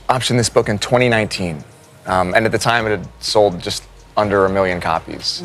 optioned this book in 2019, and at the time it had sold just under 1 million copies.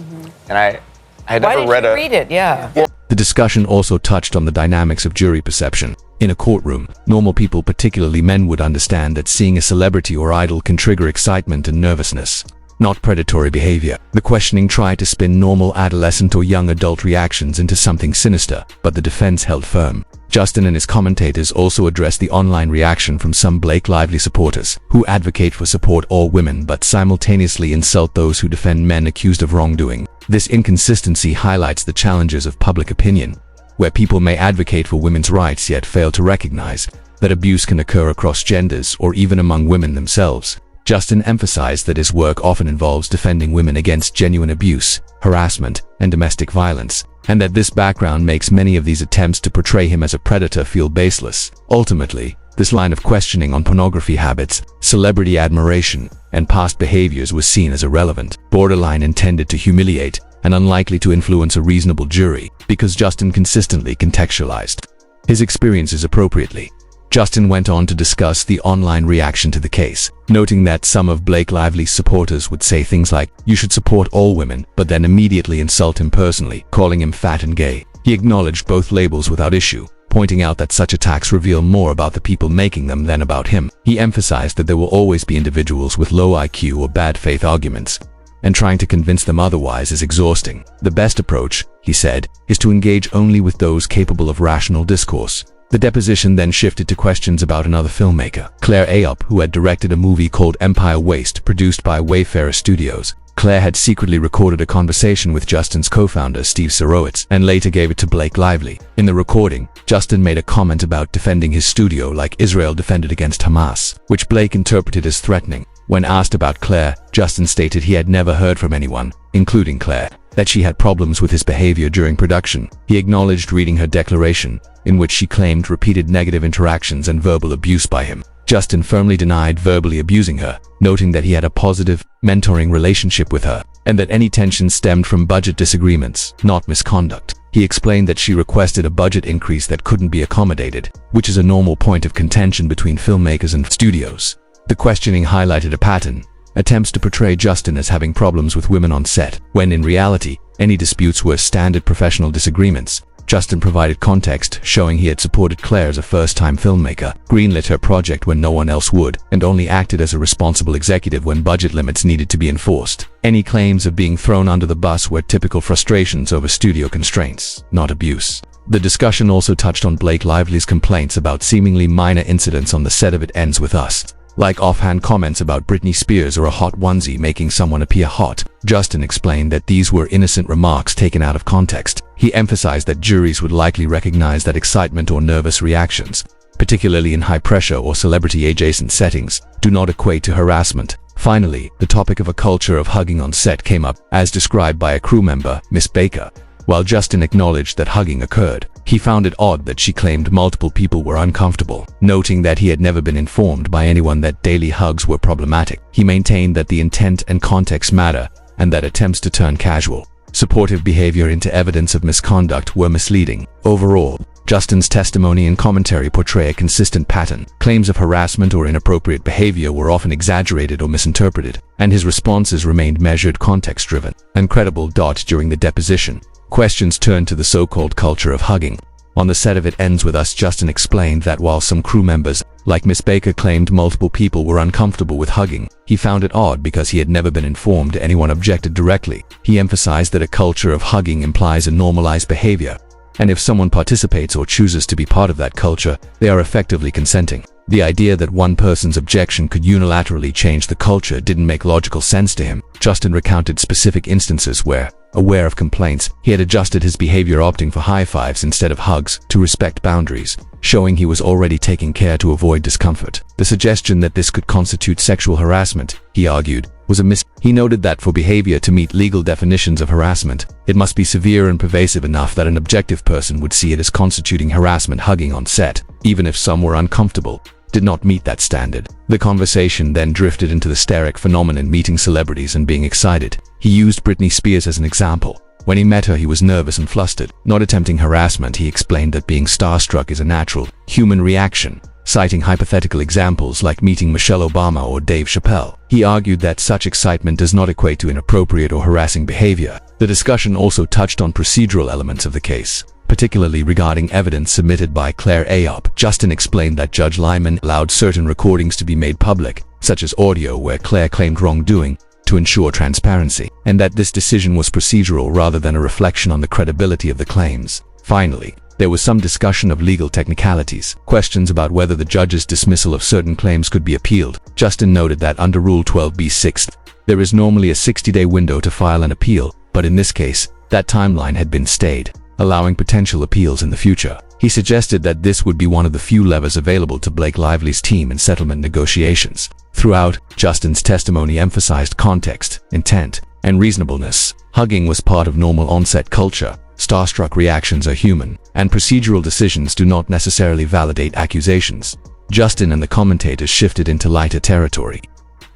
And I had Why never did read you a. read it? Yeah. The discussion also touched on the dynamics of jury perception. In a courtroom, normal people, particularly men, would understand that seeing a celebrity or idol can trigger excitement and nervousness, not predatory behavior. The questioning tried to spin normal adolescent or young adult reactions into something sinister, but the defense held firm. Justin and his commentators also addressed the online reaction from some Blake Lively supporters, who advocate for support all women but simultaneously insult those who defend men accused of wrongdoing. This inconsistency highlights the challenges of public opinion, where people may advocate for women's rights yet fail to recognize that abuse can occur across genders or even among women themselves. Justin emphasized that his work often involves defending women against genuine abuse, harassment, and domestic violence, and that this background makes many of these attempts to portray him as a predator feel baseless. Ultimately, this line of questioning on pornography habits, celebrity admiration, and past behaviors was seen as irrelevant, borderline intended to humiliate, and unlikely to influence a reasonable jury, because Justin consistently contextualized his experiences appropriately. Justin went on to discuss the online reaction to the case, noting that some of Blake Lively's supporters would say things like, "You should support all women," but then immediately insult him personally, calling him fat and gay. He acknowledged both labels without issue, pointing out that such attacks reveal more about the people making them than about him. He emphasized that there will always be individuals with low IQ or bad faith arguments, and trying to convince them otherwise is exhausting. The best approach, he said, is to engage only with those capable of rational discourse. The deposition then shifted to questions about another filmmaker, Claire Ayoub, who had directed a movie called Empire Waste, produced by Wayfarer Studios. Claire had secretly recorded a conversation with Justin's co-founder Steve Sarowitz and later gave it to Blake Lively. In the recording, Justin made a comment about defending his studio like Israel defended against Hamas, which Blake interpreted as threatening. When asked about Claire, Justin stated he had never heard from anyone, including Claire, that she had problems with his behavior during production. He acknowledged reading her declaration, in which she claimed repeated negative interactions and verbal abuse by him. Justin firmly denied verbally abusing her, noting that he had a positive, mentoring relationship with her, and that any tension stemmed from budget disagreements, not misconduct. He explained that she requested a budget increase that couldn't be accommodated, which is a normal point of contention between filmmakers and studios. The questioning highlighted a pattern: attempts to portray Justin as having problems with women on set, when in reality, any disputes were standard professional disagreements. Justin provided context, showing he had supported Claire as a first-time filmmaker, greenlit her project when no one else would, and only acted as a responsible executive when budget limits needed to be enforced. Any claims of being thrown under the bus were typical frustrations over studio constraints, not abuse. The discussion also touched on Blake Lively's complaints about seemingly minor incidents on the set of It Ends With Us, like offhand comments about Britney Spears or a hot onesie making someone appear hot. Justin explained that these were innocent remarks taken out of context. He emphasized that juries would likely recognize that excitement or nervous reactions, particularly in high-pressure or celebrity-adjacent settings, do not equate to harassment. Finally, the topic of a culture of hugging on set came up, as described by a crew member, Miss Baker. While Justin acknowledged that hugging occurred, he found it odd that she claimed multiple people were uncomfortable, noting that he had never been informed by anyone that daily hugs were problematic. He maintained that the intent and context matter, and that attempts to turn casual, supportive behavior into evidence of misconduct were misleading. Overall, Justin's testimony and commentary portray a consistent pattern. Claims of harassment or inappropriate behavior were often exaggerated or misinterpreted, and his responses remained measured, context-driven, and credible. During the deposition, questions turned to the so-called culture of hugging. On the set of It Ends With Us, Justin explained that while some crew members, like Miss Baker, claimed multiple people were uncomfortable with hugging, he found it odd because he had never been informed anyone objected directly. He emphasized that a culture of hugging implies a normalized behavior, and if someone participates or chooses to be part of that culture, they are effectively consenting. The idea that one person's objection could unilaterally change the culture didn't make logical sense to him. Justin recounted specific instances where, aware of complaints, he had adjusted his behavior, opting for high fives instead of hugs to respect boundaries, showing he was already taking care to avoid discomfort. The suggestion that this could constitute sexual harassment, he argued, was a mis. He noted that for behavior to meet legal definitions of harassment, it must be severe and pervasive enough that an objective person would see it as constituting harassment. Hugging on set, even if some were uncomfortable, did not meet that standard. The conversation then drifted into the steric phenomenon, meeting celebrities and being excited. He used Britney Spears as an example, When he met her, he was nervous and flustered. Not attempting harassment, he explained that being starstruck is a natural, human reaction, citing hypothetical examples like meeting Michelle Obama or Dave Chappelle. He argued that such excitement does not equate to inappropriate or harassing behavior. The discussion also touched on procedural elements of the case, particularly regarding evidence submitted by Claire Ayob. Justin explained that Judge Lyman allowed certain recordings to be made public, such as audio where Claire claimed wrongdoing, to ensure transparency, and that this decision was procedural rather than a reflection on the credibility of the claims. Finally, there was some discussion of legal technicalities, questions about whether the judge's dismissal of certain claims could be appealed. Justin noted that under Rule 12b-6, there is normally a 60-day window to file an appeal, but in this case, that timeline had been stayed, allowing potential appeals in the future. He suggested that this would be one of the few levers available to Blake Lively's team in settlement negotiations. Throughout, Justin's testimony emphasized context, intent, and reasonableness. Hugging was part of normal on-set culture. Starstruck reactions are human, and procedural decisions do not necessarily validate accusations. Justin and the commentators shifted into lighter territory,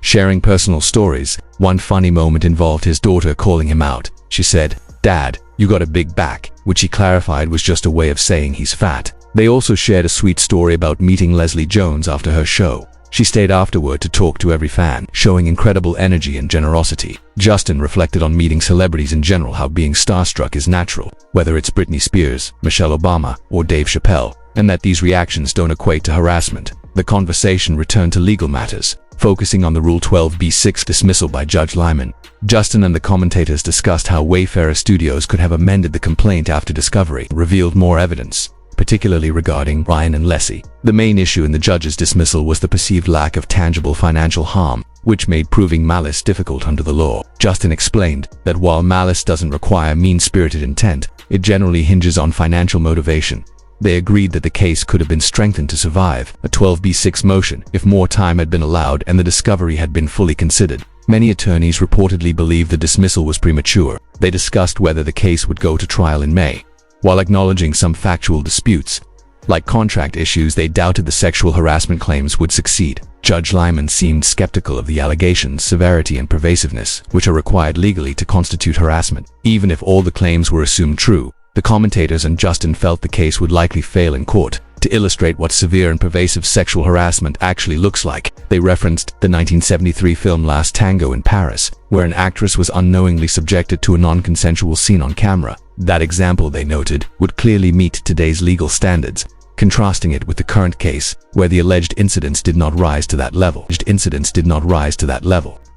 sharing personal stories. One funny moment involved his daughter calling him out. She said, "Dad, you got a big back," which he clarified was just a way of saying he's fat. They also shared a sweet story about meeting Leslie Jones after her show. She stayed afterward to talk to every fan, showing incredible energy and generosity. Justin reflected on meeting celebrities in general, how being starstruck is natural, whether it's Britney Spears, Michelle Obama, or Dave Chappelle, and that these reactions don't equate to harassment. The conversation returned to legal matters, focusing on the Rule 12b-6 dismissal by Judge Lyman. Justin and the commentators discussed how Wayfarer Studios could have amended the complaint after discovery, revealed more evidence, particularly regarding Ryan and Leslie. The main issue in the judge's dismissal was the perceived lack of tangible financial harm, which made proving malice difficult under the law. Justin explained that while malice doesn't require mean-spirited intent, it generally hinges on financial motivation. They agreed that the case could have been strengthened to survive a 12b-6 motion if more time had been allowed and the discovery had been fully considered. Many attorneys reportedly believed the dismissal was premature. They discussed whether the case would go to trial in May. While acknowledging some factual disputes, like contract issues, they doubted the sexual harassment claims would succeed. Judge Lyman seemed skeptical of the allegations' severity and pervasiveness, which are required legally to constitute harassment. Even if all the claims were assumed true, the commentators and Justin felt the case would likely fail in court. To illustrate what severe and pervasive sexual harassment actually looks like, they referenced the 1973 film Last Tango in Paris, where an actress was unknowingly subjected to a non-consensual scene on camera. That example, they noted, would clearly meet today's legal standards, contrasting it with the current case, where the alleged incidents did not rise to that level.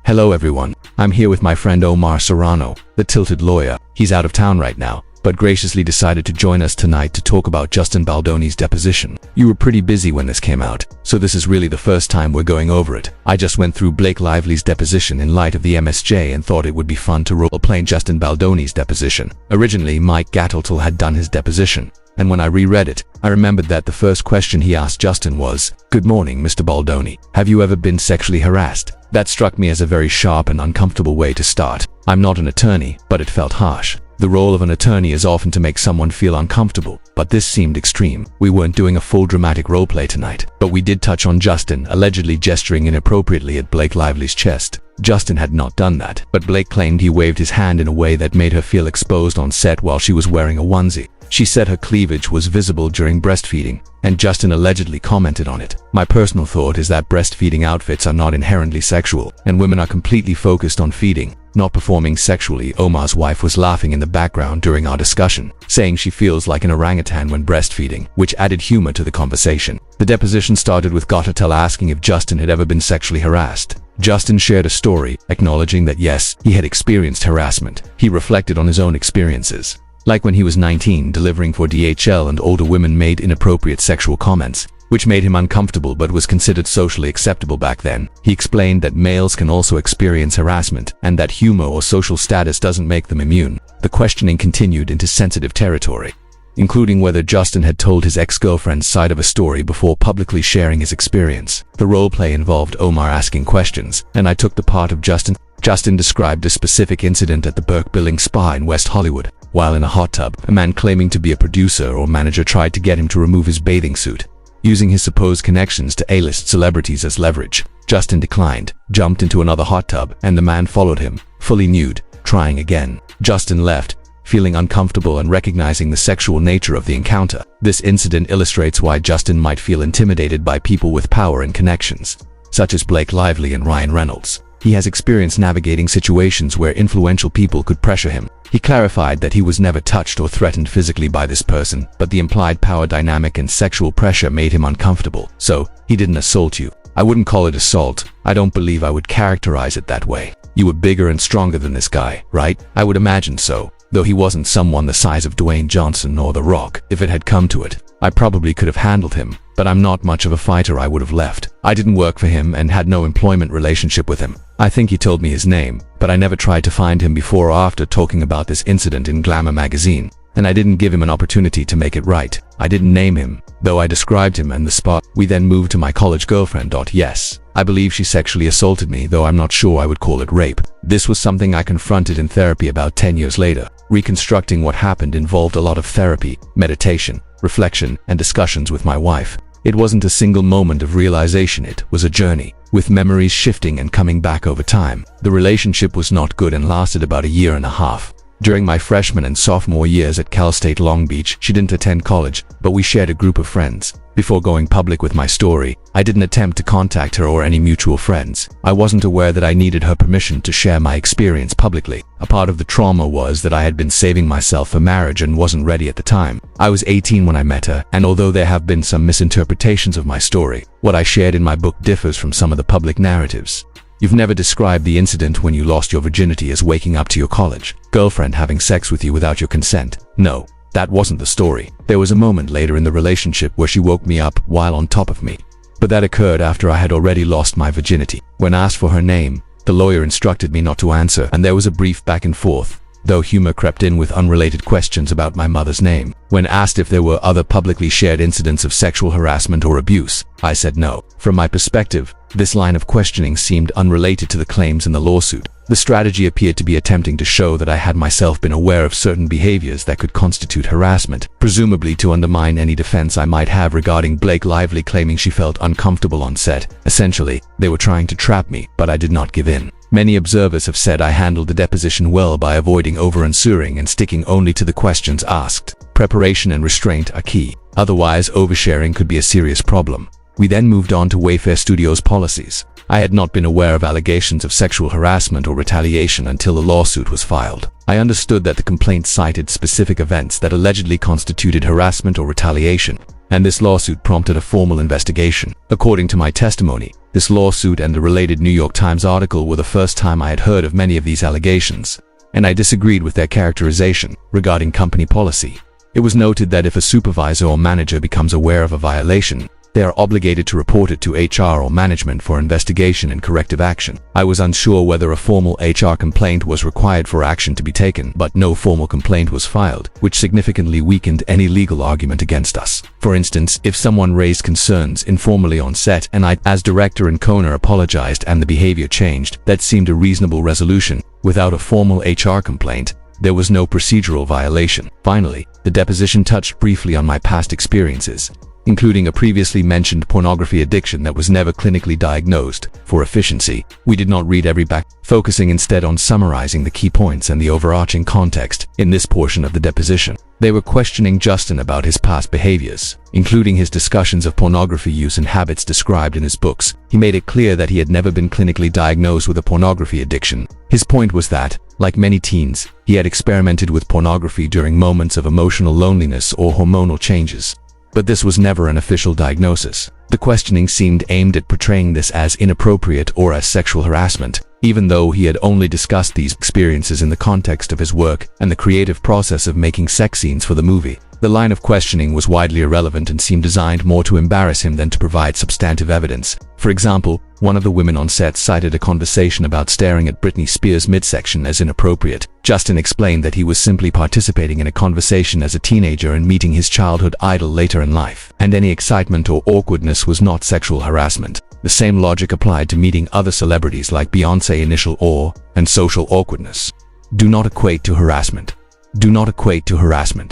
Hello everyone, I'm here with my friend Omar Serrano, the Tilted Lawyer. He's out of town right now, but graciously decided to join us tonight to talk about Justin Baldoni's deposition. You were pretty busy when this came out, so this is really the first time we're going over it. I just went through Blake Lively's deposition in light of the MSJ and thought it would be fun to role-play Justin Baldoni's deposition. Originally, Mike Gatteltal had done his deposition, and when I reread it, I remembered that the first question he asked Justin was, "Good morning, Mr. Baldoni. Have you ever been sexually harassed?" That struck me as a very sharp and uncomfortable way to start. I'm not an attorney, but it felt harsh. The role of an attorney is often to make someone feel uncomfortable, but this seemed extreme. We weren't doing a full dramatic roleplay tonight, but we did touch on Justin allegedly gesturing inappropriately at Blake Lively's chest. Justin had not done that, but Blake claimed he waved his hand in a way that made her feel exposed on set while she was wearing a onesie. She said her cleavage was visible during breastfeeding, and Justin allegedly commented on it. My personal thought is that breastfeeding outfits are not inherently sexual, and women are completely focused on feeding, not performing sexually. Omar's wife was laughing in the background during our discussion, saying she feels like an orangutan when breastfeeding, which added humor to the conversation. The deposition started with Gatteltal asking if Justin had ever been sexually harassed. Justin shared a story, acknowledging that yes, he had experienced harassment. He reflected on his own experiences, like when he was 19, delivering for DHL and older women made inappropriate sexual comments, which made him uncomfortable but was considered socially acceptable back then. He explained that males can also experience harassment and that humor or social status doesn't make them immune. The questioning continued into sensitive territory, including whether Justin had told his ex-girlfriend's side of a story before publicly sharing his experience. The roleplay involved Omar asking questions, and I took the part of Justin. Justin described a specific incident at the Burke Billing Spa in West Hollywood. While in a hot tub, a man claiming to be a producer or manager tried to get him to remove his bathing suit, using his supposed connections to A-list celebrities as leverage. Justin declined, jumped into another hot tub, and the man followed him, fully nude, trying again. Justin left, feeling uncomfortable and recognizing the sexual nature of the encounter. This incident illustrates why Justin might feel intimidated by people with power and connections, such as Blake Lively and Ryan Reynolds. He has experience navigating situations where influential people could pressure him. He clarified that he was never touched or threatened physically by this person, but the implied power dynamic and sexual pressure made him uncomfortable. So, he didn't assault you. I wouldn't call it assault. I don't believe I would characterize it that way. You were bigger and stronger than this guy, right? I would imagine so, though he wasn't someone the size of Dwayne Johnson or The Rock. If it had come to it, I probably could have handled him, but I'm not much of a fighter. I would have left. I didn't work for him and had no employment relationship with him. I think he told me his name, but I never tried to find him before or after talking about this incident in Glamour magazine, and I didn't give him an opportunity to make it right. I didn't name him, though I described him and the spot. We then moved to my college girlfriend. Yes, I believe she sexually assaulted me, though I'm not sure I would call it rape. This was something I confronted in therapy about 10 years later. Reconstructing what happened involved a lot of therapy, meditation, reflection, and discussions with my wife. It wasn't a single moment of realization, it was a journey, with memories shifting and coming back over time. The relationship was not good and lasted about a year and a half. During my freshman and sophomore years at Cal State Long Beach, she didn't attend college, but we shared a group of friends. Before going public with my story, I didn't attempt to contact her or any mutual friends. I wasn't aware that I needed her permission to share my experience publicly. A part of the trauma was that I had been saving myself for marriage and wasn't ready at the time. I was 18 when I met her, and although there have been some misinterpretations of my story, what I shared in my book differs from some of the public narratives. You've never described the incident when you lost your virginity as waking up to your college girlfriend having sex with you without your consent. No, that wasn't the story. There was a moment later in the relationship where she woke me up while on top of me. But that occurred after I had already lost my virginity. When asked for her name, the lawyer instructed me not to answer, and there was a brief back and forth, though humor crept in with unrelated questions about my mother's name. When asked if there were other publicly shared incidents of sexual harassment or abuse, I said no. From my perspective, this line of questioning seemed unrelated to the claims in the lawsuit. The strategy appeared to be attempting to show that I had myself been aware of certain behaviors that could constitute harassment, presumably to undermine any defense I might have regarding Blake Lively claiming she felt uncomfortable on set. Essentially, they were trying to trap me, but I did not give in. Many observers have said I handled the deposition well by avoiding over-answering and sticking only to the questions asked. Preparation and restraint are key. Otherwise, oversharing could be a serious problem. We then moved on to Wayfair Studios' policies. I had not been aware of allegations of sexual harassment or retaliation until the lawsuit was filed. I understood that the complaint cited specific events that allegedly constituted harassment or retaliation, and this lawsuit prompted a formal investigation. According to my testimony, this lawsuit and the related New York Times article were the first time I had heard of many of these allegations, and I disagreed with their characterization regarding company policy. It was noted that if a supervisor or manager becomes aware of a violation, they are obligated to report it to HR or management for investigation and corrective action. I was unsure whether a formal HR complaint was required for action to be taken, but no formal complaint was filed, which significantly weakened any legal argument against us. For instance, if someone raised concerns informally on set and I, as director and co-owner, apologized and the behavior changed, that seemed a reasonable resolution. Without a formal HR complaint, there was no procedural violation. Finally, the deposition touched briefly on my past experiences, including a previously mentioned pornography addiction that was never clinically diagnosed. For efficiency, we did not read every back, focusing instead on summarizing the key points and the overarching context in this portion of the deposition. They were questioning Justin about his past behaviors, including his discussions of pornography use and habits described in his books. He made it clear that he had never been clinically diagnosed with a pornography addiction. His point was that, like many teens, he had experimented with pornography during moments of emotional loneliness or hormonal changes. But this was never an official diagnosis. The questioning seemed aimed at portraying this as inappropriate or as sexual harassment, even though he had only discussed these experiences in the context of his work and the creative process of making sex scenes for the movie. The line of questioning was widely irrelevant and seemed designed more to embarrass him than to provide substantive evidence. For example, one of the women on set cited a conversation about staring at Britney Spears' midsection as inappropriate. Justin explained that he was simply participating in a conversation as a teenager and meeting his childhood idol later in life, and any excitement or awkwardness was not sexual harassment. The same logic applied to meeting other celebrities like Beyoncé. Initial awe and social awkwardness do not equate to harassment. Do not equate to harassment.